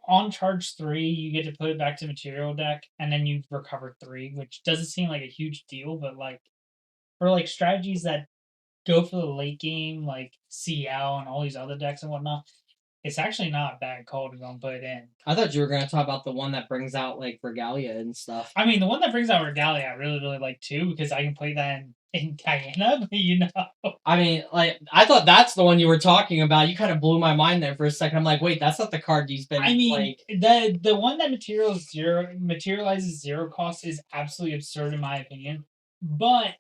on charge 3. You get to put it back to material deck, and then you recover 3, which doesn't seem like a huge deal, but like for like strategies that go for the late game, like CL and all these other decks and whatnot, it's actually not a bad call to go and put it in.
I thought you were going to talk about the one that brings out like Regalia and stuff.
I mean, the one that brings out Regalia I really, really like too, because I can play that in Guyana, but you know.
I mean, like, I thought that's the one you were talking about. You kind of blew my mind there for a second. I'm like, wait, that's not the card he's been.
I mean,
like...
the one that materializes 0 cost is absolutely absurd in my opinion. But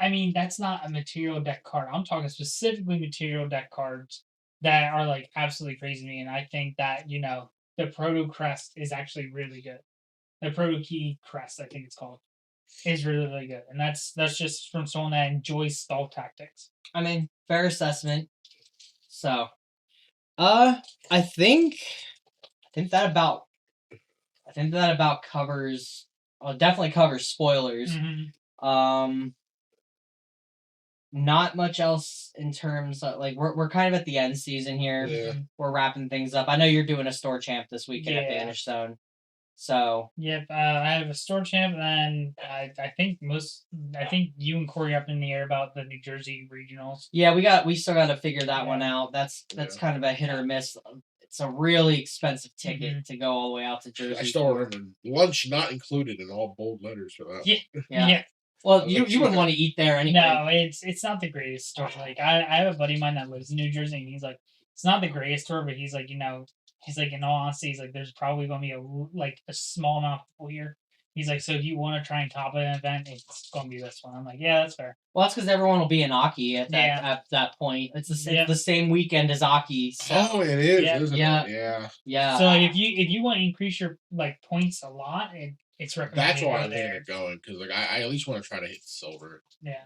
I mean, that's not a material deck card. I'm talking specifically material deck cards that are like absolutely crazy to me, and I think that, you know, the Proto Crest is actually really good. The Proto Key Crest, I think it's called, is really, really good. And that's just from someone that enjoys stall tactics.
I mean, fair assessment. So I think that about covers, definitely covers spoilers.
Mm-hmm.
not much else in terms of like we're kind of at the end season here.
Yeah.
We're wrapping things up. I know you're doing a store champ this weekend at
Yeah.
Vanish Zone. So
Yep, I have a store champ, and I think you and Corey up in the air about the New Jersey regionals.
yeah, we still got to figure that one out. That's
Yeah.
kind of a hit or miss. It's a really expensive ticket to go all the way out to Jersey.
I still remember lunch not included in all bold letters for that.
Yeah.
Well, you wouldn't want to eat there anyway.
No, it's not the greatest store. Like I have a buddy of mine that lives in New Jersey, and he's like, it's not the greatest store, but he's like, in all honesty, he's like, there's probably gonna be a small amount of people here. He's like, so if you want to try and top an event, it's gonna be this one. I'm like, yeah, that's fair.
Well, that's because everyone will be in Aki at that point. It's the same weekend as Aki. So.
Oh, it is, isn't
yeah.
it? Yeah.
Yeah.
So like, if you want to increase your points a lot, it's recommended.
That's why I'm thinking of going, because like I at least want to try to hit silver.
Yeah.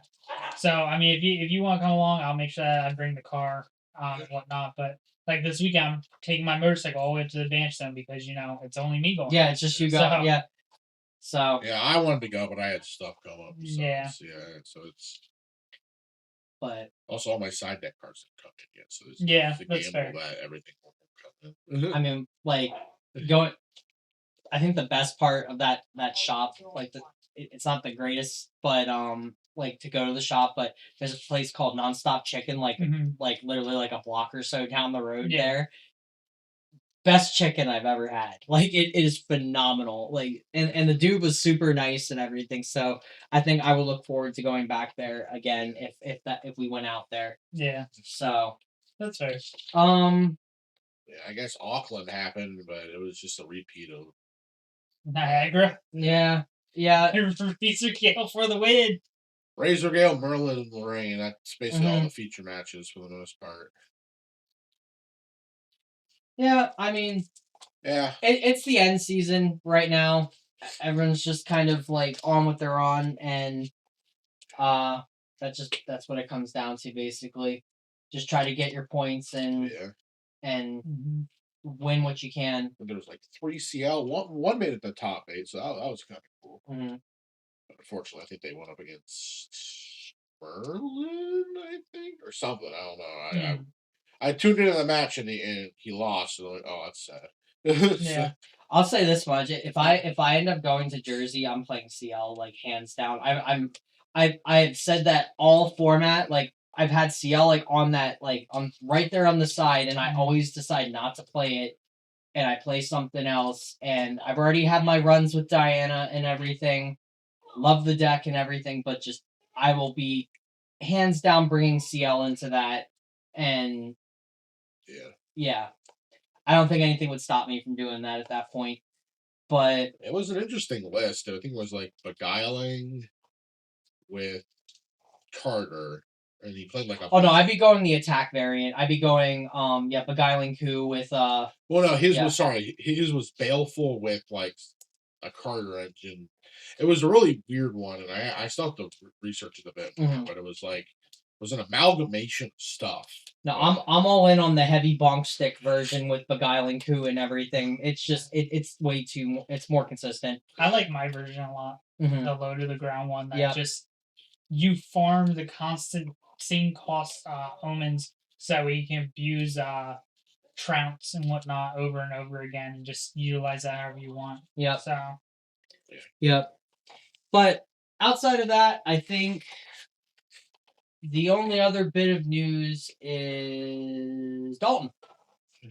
So I mean, if you want to come along, I'll make sure that I bring the car and whatnot. But like this weekend, I'm taking my motorcycle all the way up to the Vanish Zone because it's only me going.
Yeah, it's just you go. Yeah. So.
Yeah, I wanted to go, but I had stuff come up. So
Yeah.
So it's.
But
also, all my side deck cards haven't come in yet, so
that's fair.
That everything will come in.
I mean, like going. I think the best part of that shop, like it's not the greatest, but like to go to the shop, but there's a place called Nonstop Chicken, like literally like a block or so down the road there. Best chicken I've ever had. Like it is phenomenal. Like and the dude was super nice and everything. So I think I will look forward to going back there again if we went out there.
Yeah.
So
that's fair.
Yeah, I guess Auckland happened, but it was just a repeat of
Niagara.
Yeah.
Razor Gale for the win.
Razor Gale, Merlin, and Lorraine. That's basically all the feature matches for the most part.
Yeah, I mean, it's the end season right now. Everyone's just kind of like on what they're on, and that's what it comes down to basically. Just try to get your points and win what you can.
And there was like 3 CL. One made it the top 8, so that was kind of cool. But unfortunately, I think they went up against Merlin, I think, or something. I don't know. I tuned into the match and he lost. So like, oh, that's sad.
Yeah.
I'll say this much: if I end up going to Jersey, I'm playing CL like hands down. I've said that all format. Like I've had CL like on that like on right there on the side, and I always decide not to play it, and I play something else. And I've already had my runs with Diana and everything. Love the deck and everything, but just I will be hands down bringing CL into that, and yeah, I don't think anything would stop me from doing that at that point. But
it was an interesting list. I think it was like Beguiling with Carter, and he played like a.
Oh no, I'd be going the attack variant. I'd be going Beguiling Coup with
Well, no, his was Baleful with like a Carter engine. It was a really weird one, and I still have to research it a bit more. But it was an amalgamation of stuff.
No, I'm all in on the heavy bonk stick version with Beguiling Coup and everything. It's just it's way too. It's more consistent.
I like my version a lot. The low to the ground one that just you farm the constant same cost omens so that way you can abuse trounce and whatnot over and over again and just utilize that however you want.
Yep.
So.
Yep. But outside of that, I think the only other bit of news is Dalton.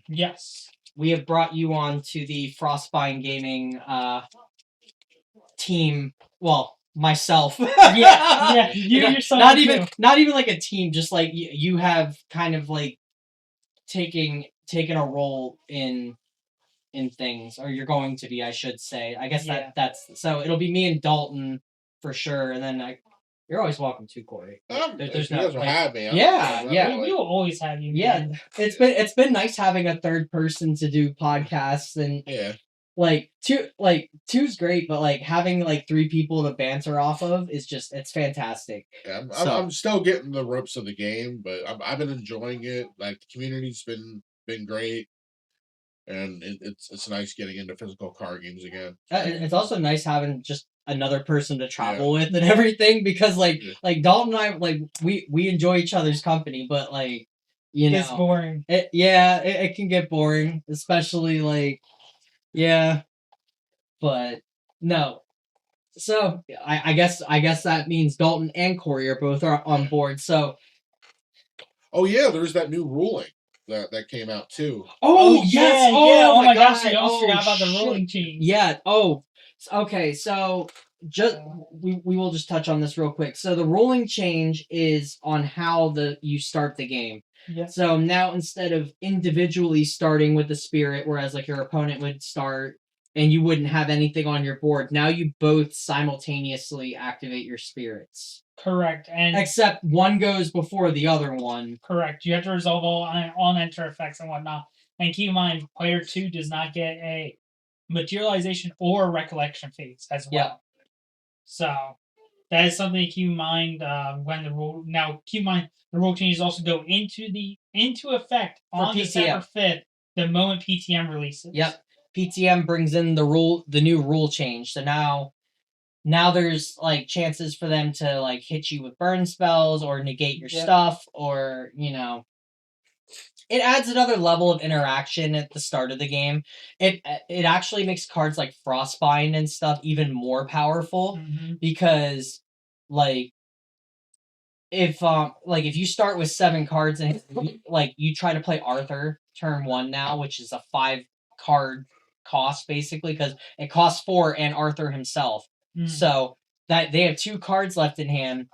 Yes.
We have brought you on to the Frostbine Gaming team. Well, myself.
Yeah. You yourself.
Not even like a team. Just like you have kind of like taken a role in things, or you're going to be, I should say. I guess that's so. It'll be me and Dalton for sure, and then you're always welcome to Corey.
There's no have me.
We'll always have you.
Yeah, it's been nice having a third person to do podcasts and two's great, but like having like 3 people to banter off of is just it's fantastic.
Yeah, I'm still getting the ropes of the game, but I've been enjoying it. Like the community's been great. And it's nice getting into physical card games again.
It's also nice having just another person to travel with and everything because like Dalton and I like we enjoy each other's company, but like
It's boring.
it can get boring, especially like but no. So I guess that means Dalton and Corey are both on board. So
Oh yeah, there's that new ruling that came out too.
oh yes!
Yeah.
Oh, my
gosh,
God!
you almost forgot about the
shit.
ruling change.
Yeah. Oh, okay. So just we will just touch on this real quick. So the ruling change is on how you start the game.
Yeah.
So now instead of individually starting with the spirit, whereas like your opponent would start and you wouldn't have anything on your board, now you both simultaneously activate your spirits.
Correct. And
except one goes before the other one.
Correct. You have to resolve all on-enter effects and whatnot. And keep in mind, player 2 does not get a materialization or recollection phase as well.
Yeah.
So that is something to keep in mind when the rule. Now, keep in mind the rule changes also go into effect
For
on
PTM.
December 5th, the moment PTM releases.
Yep. PTM brings in the new rule change. So now there's like chances for them to like hit you with burn spells or negate your stuff, or it adds another level of interaction at the start of the game. It actually makes cards like Frostbind and stuff even more powerful because like if you start with 7 cards and like you try to play Arthur turn 1 now, which is a 5 card cost basically because it costs 4 and Arthur himself. So that they have 2 cards left in hand.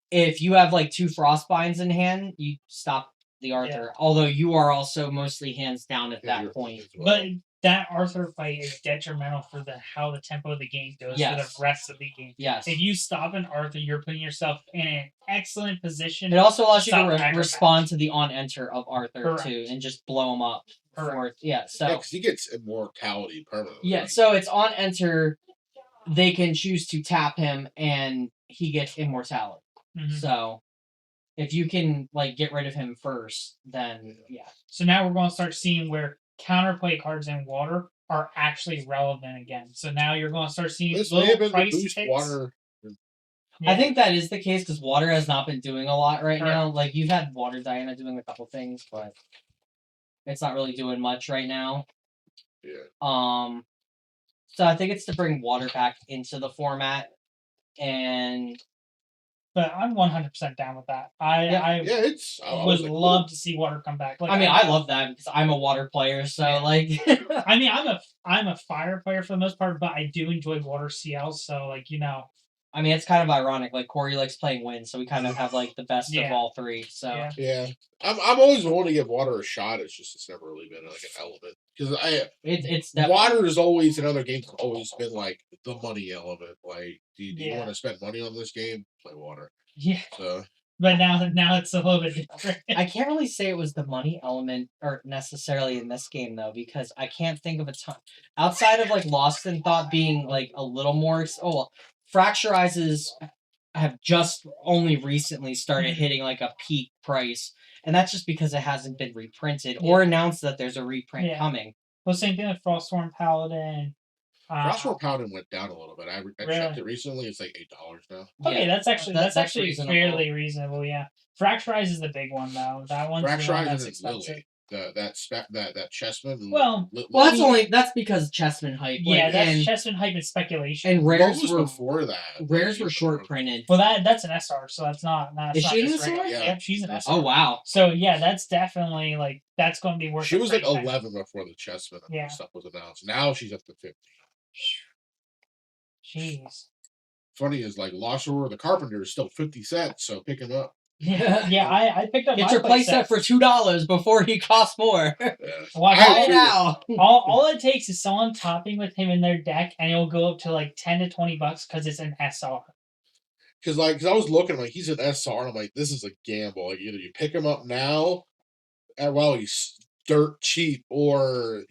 If you have like 2 Frostbinds in hand, you stop the Arthur. Although you are also mostly hands down at that point.
But that Arthur fight is detrimental for how the tempo of the game goes for the rest of the game.
Yes.
If you stop an Arthur, you're putting yourself in an excellent position.
It also allows you to respond to the on-enter of Arthur too, and just blow him up.
Correct.
So
because he gets immortality permanently.
Yeah, so it's on-enter. They can choose to tap him, and he gets immortality. So if you can like get rid of him first, then
So now we're going to start seeing where counterplay cards in water are actually relevant again. So now you're going to start seeing
This may have
little
been
price
the boost
ticks.
water.
I think that is the case because water has not been doing a lot right now. Like you've had Water Diana doing a couple things, but it's not really doing much right now.
Yeah.
So I think it's to bring water back into the format,
but I'm 100% down with that. I would love to see water come back. Like,
I love that because I'm a water player. So like,
I'm a fire player for the most part, but I do enjoy water CLs. So like
it's kind of ironic. Like Corey likes playing wind, so we kind of have like the best of all 3. So
I'm always willing to give water a shot. It's never really been like an element because
it's
water is always in other games always been like the money element. Like, do you want to spend money on this game? Play water.
Yeah.
So.
But now it's a little bit different.
I can't really say it was the money element or necessarily in this game though, because I can't think of a ton outside of like Lost in Thought being like a little more. Fracturizes have just only recently started hitting like a peak price, and that's just because it hasn't been reprinted or announced that there's a reprint coming.
Well, same thing with Froststorm Paladin.
Froststorm Paladin went down a little bit. I checked it recently. It's like $8 now.
Okay, that's actually fairly reasonable. Yeah, Fracturize is the big one though. That one's
Fracturize
is expensive.
That Chessman.
That's because Chessman hype.
That's Chessman hype and speculation.
And rares were
before that.
Rares were short printed.
Well, that's an SR, so that's not.
Is she an SR?
Yeah, she's an SR.
Oh wow.
So yeah, that's definitely like that's going to be worth.
She was like 11 before the Chessman stuff was announced. Now she's up to 50.
Jeez.
Funny is like Lost Order of the Carpenter is still 50 cents, so pick him up.
Yeah, I picked up.
Get your playset for $2 before he costs more.
Now. All it takes is someone topping with him in their deck, and it'll go up to like $10 to $20 because it's an SR.
Because I was looking like he's an SR, and I'm like, this is a gamble. Like either you pick him up now, and he's dirt cheap, or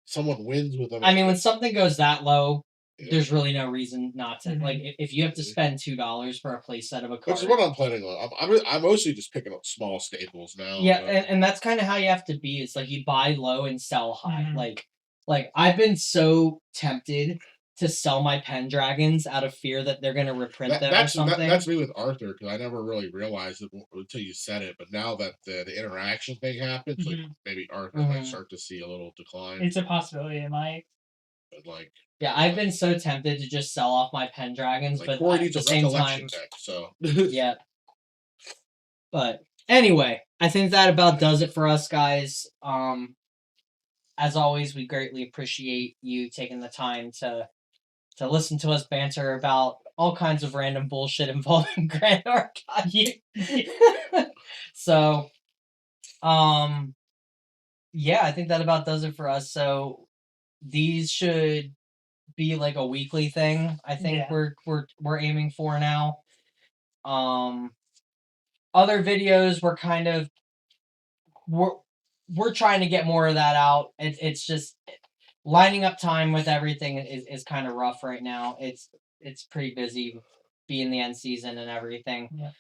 someone wins with him.
When something goes that low. There's really no reason not to. Like, if you have to spend $2 for a playset of a card.
Which is what I'm planning on. I'm mostly just picking up small staples now.
Yeah, and that's kind of how you have to be. It's like you buy low and sell high. Like I've been so tempted to sell my Pendragons out of fear that they're gonna reprint them or something.
That's me with Arthur, because I never really realized it until you said it. But now that the interaction thing happens, like
Mhm.
maybe Arthur might
Mhm.
start to see a little decline.
It's a possibility. It might.
But like,
Yeah, I've been so tempted to just sell off my Pendragons, but
Corey
at
needs
the
a
same
recollection
time,
deck, so
yeah. But anyway, I think that about does it for us, guys. As always, we greatly appreciate you taking the time to listen to us banter about all kinds of random bullshit involving Grand Archive. So, yeah, I think that about does it for us. So these should be like a weekly thing. I think
Yeah.
we're aiming for now. Other videos we're trying to get more of that out. It's just lining up time with everything is kind of rough right now. It's pretty busy being the end season and everything.
Yeah.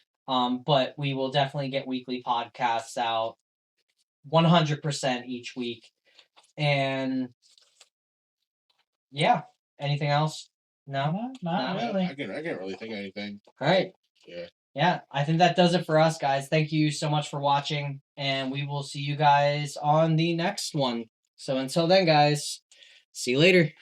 But we will definitely get weekly podcasts out 100% each week. And yeah, anything else? No?
No, not
No?
really.
I can't really think of anything.
All right.
Yeah.
Yeah, I think that does it for us, guys. Thank you so much for watching, and we will see you guys on the next one. So until then, guys, see you later.